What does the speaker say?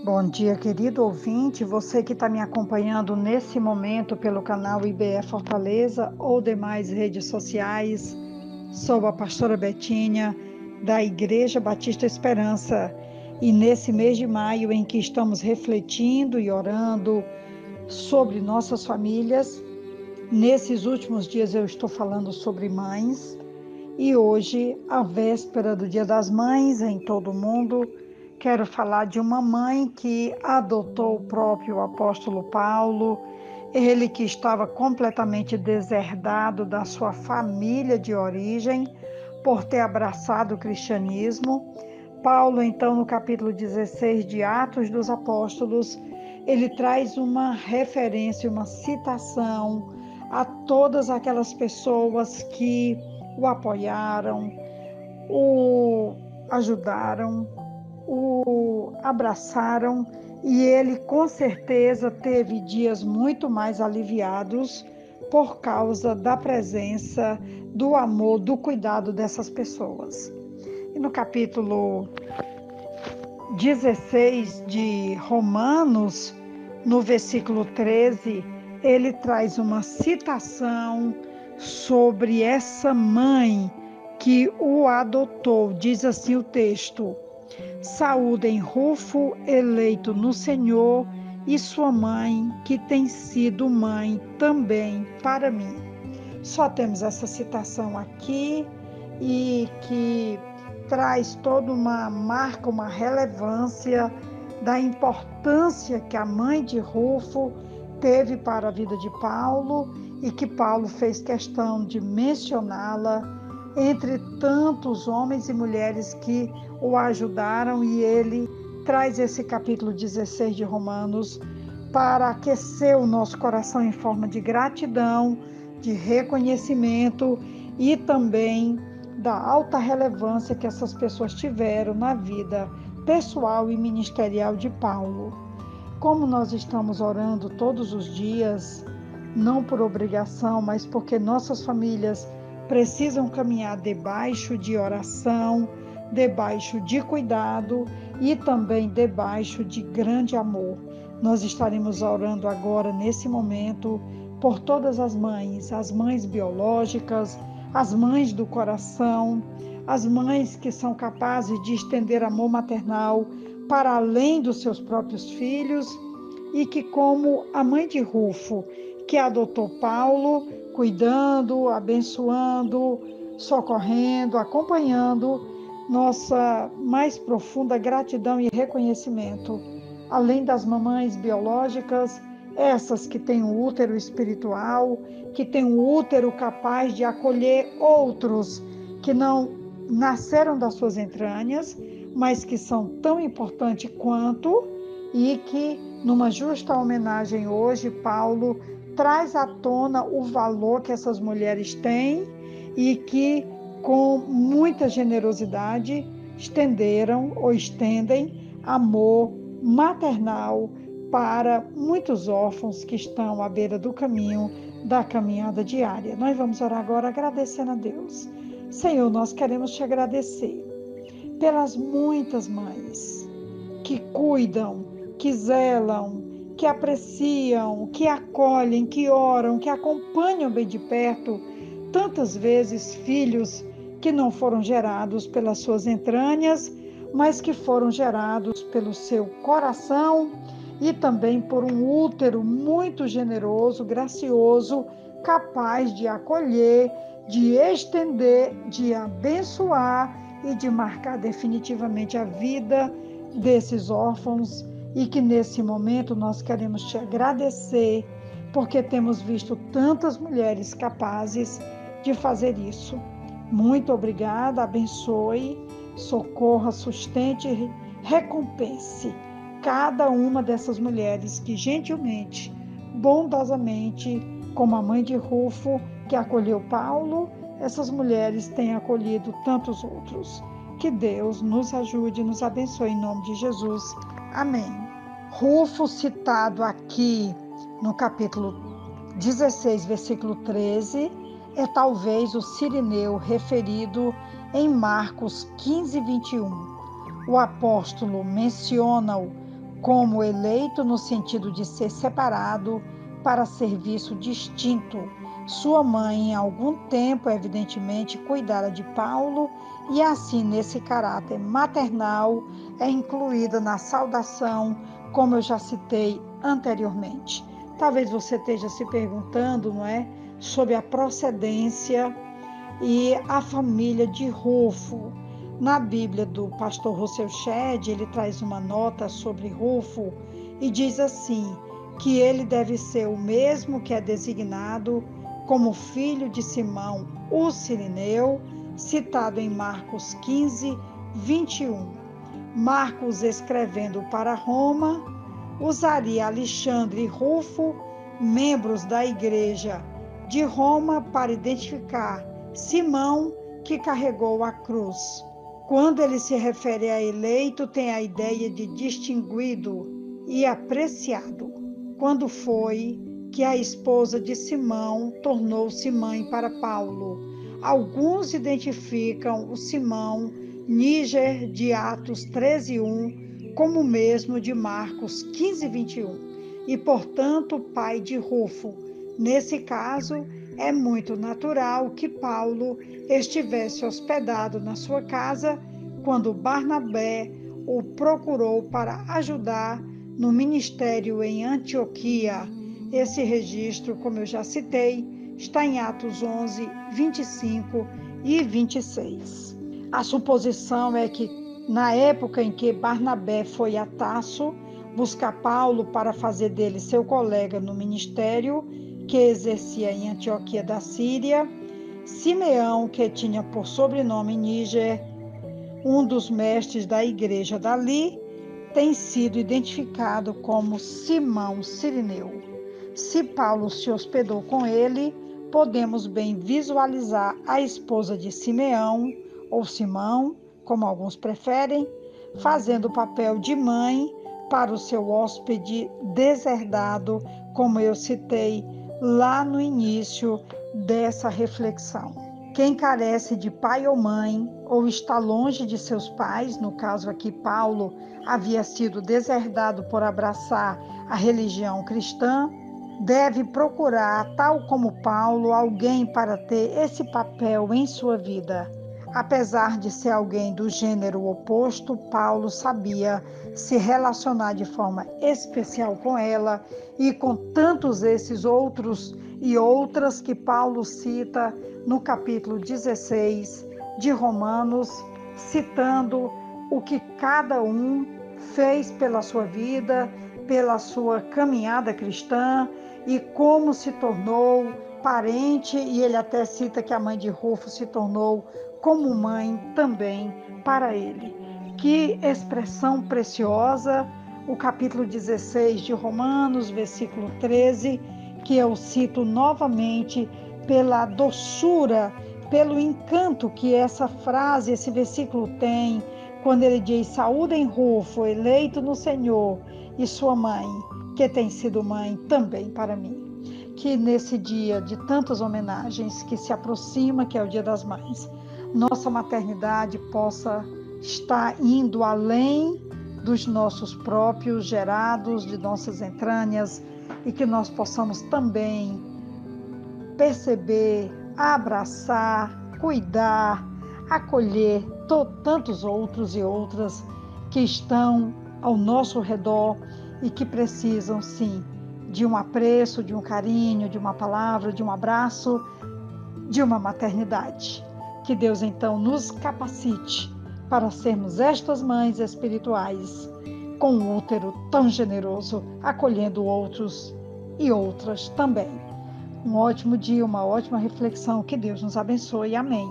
Bom dia, querido ouvinte, você que está me acompanhando nesse momento pelo canal IBE Fortaleza ou demais redes sociais. Sou a pastora Betinha, da Igreja Batista Esperança, e nesse mês de maio em que estamos refletindo e orando sobre nossas famílias, nesses últimos dias eu estou falando sobre mães, e hoje, a véspera do Dia das Mães em todo o mundo, quero falar de uma mãe que adotou o próprio apóstolo Paulo, ele que estava completamente deserdado da sua família de origem, por ter abraçado o cristianismo. Paulo, então, no capítulo 16 de Atos dos Apóstolos, ele traz uma referência, uma citação a todas aquelas pessoas que o apoiaram, o ajudaram, o abraçaram, e ele com certeza teve dias muito mais aliviados por causa da presença, do amor, do cuidado dessas pessoas. E no capítulo 16 de Romanos, no versículo 13, ele traz uma citação sobre essa mãe que o adotou. Diz assim o texto: saúdem Rufo, eleito no Senhor, e sua mãe, que tem sido mãe também para mim. Só temos essa citação aqui e que traz toda uma marca, uma relevância da importância que a mãe de Rufo teve para a vida de Paulo e que Paulo fez questão de mencioná-la entre tantos homens e mulheres que o ajudaram, e ele traz esse capítulo 16 de Romanos para aquecer o nosso coração em forma de gratidão, de reconhecimento e também da alta relevância que essas pessoas tiveram na vida pessoal e ministerial de Paulo. Como nós estamos orando todos os dias, não por obrigação, mas porque nossas famílias precisam caminhar debaixo de oração, debaixo de cuidado e também debaixo de grande amor. Nós estaremos orando agora, nesse momento, por todas as mães biológicas, as mães do coração, as mães que são capazes de estender amor maternal para além dos seus próprios filhos, e que, como a mãe de Rufo, que adotou Paulo, cuidando, abençoando, socorrendo, acompanhando, nossa mais profunda gratidão e reconhecimento. Além das mamães biológicas, essas que têm um útero espiritual, que têm um útero capaz de acolher outros que não nasceram das suas entranhas, mas que são tão importantes quanto, e que, numa justa homenagem hoje, Paulo traz à tona o valor que essas mulheres têm e que, com muita generosidade, estenderam ou estendem amor maternal para muitos órfãos que estão à beira do caminho da caminhada diária. Nós vamos orar agora agradecendo a Deus. Senhor, nós queremos te agradecer pelas muitas mães que cuidam, que zelam, que apreciam, que acolhem, que oram, que acompanham bem de perto, tantas vezes filhos que não foram gerados pelas suas entranhas, mas que foram gerados pelo seu coração e também por um útero muito generoso, gracioso, capaz de acolher, de estender, de abençoar e de marcar definitivamente a vida desses órfãos, e que nesse momento nós queremos te agradecer porque temos visto tantas mulheres capazes de fazer isso. Muito obrigada, abençoe, socorra, sustente e recompense cada uma dessas mulheres que gentilmente, bondosamente, como a mãe de Rufo, que acolheu Paulo, essas mulheres têm acolhido tantos outros. Que Deus nos ajude e nos abençoe em nome de Jesus. Amém. Rufo, citado aqui no capítulo 16, versículo 13, é talvez o Cirineu referido em Marcos 15, 21. O apóstolo menciona-o como eleito no sentido de ser separado para serviço distinto. Sua mãe, em algum tempo, evidentemente, cuidara de Paulo e assim, nesse caráter maternal, é incluída na saudação, como eu já citei anteriormente. Talvez você esteja se perguntando, não é, sobre a procedência e a família de Rufo. Na Bíblia do pastor Rousseau Shedd, ele traz uma nota sobre Rufo e diz assim, que ele deve ser o mesmo que é designado como filho de Simão, o Cirineu, citado em Marcos 15, 21. Marcos, escrevendo para Roma, usaria Alexandre e Rufo, membros da igreja de Roma, para identificar Simão, que carregou a cruz. Quando ele se refere a eleito, tem a ideia de distinguido e apreciado. Quando foi que a esposa de Simão tornou-se mãe para Paulo? Alguns identificam o Simão Níger de Atos 13:1 como o mesmo de Marcos 15:21 e, portanto, pai de Rufo. Nesse caso, é muito natural que Paulo estivesse hospedado na sua casa quando Barnabé o procurou para ajudar no ministério em Antioquia. Esse registro, como eu já citei, está em Atos 11, 25 e 26. A suposição é que, na época em que Barnabé foi a Tarso buscar Paulo para fazer dele seu colega no ministério que exercia em Antioquia da Síria, Simeão, que tinha por sobrenome Níger, um dos mestres da igreja dali, tem sido identificado como Simão Cirineu. Se Paulo se hospedou com ele, podemos bem visualizar a esposa de Simeão, ou Simão, como alguns preferem, fazendo o papel de mãe para o seu hóspede deserdado, como eu citei lá no início dessa reflexão. Quem carece de pai ou mãe, ou está longe de seus pais, no caso aqui Paulo havia sido deserdado por abraçar a religião cristã, deve procurar, tal como Paulo, alguém para ter esse papel em sua vida. Apesar de ser alguém do gênero oposto, Paulo sabia se relacionar de forma especial com ela e com tantos esses outros e outras que Paulo cita no capítulo 16 de Romanos, citando o que cada um fez pela sua vida, pela sua caminhada cristã e como se tornou parente, e ele até cita que a mãe de Rufo se tornou como mãe também para ele. Que expressão preciosa, o capítulo 16 de Romanos, versículo 13, que eu cito novamente pela doçura, pelo encanto que essa frase, esse versículo tem, quando ele diz: saúdem Rufo, eleito no Senhor, e sua mãe, que tem sido mãe também para mim. Que nesse dia de tantas homenagens que se aproxima, que é o Dia das Mães, nossa maternidade possa estar indo além dos nossos próprios gerados, de nossas entranhas, e que nós possamos também perceber, abraçar, cuidar, acolher tantos outros e outras que estão ao nosso redor e que precisam, sim, de um apreço, de um carinho, de uma palavra, de um abraço, de uma maternidade. Que Deus, então, nos capacite para sermos estas mães espirituais, com um útero tão generoso, acolhendo outros e outras também. Um ótimo dia, uma ótima reflexão. Que Deus nos abençoe. Amém.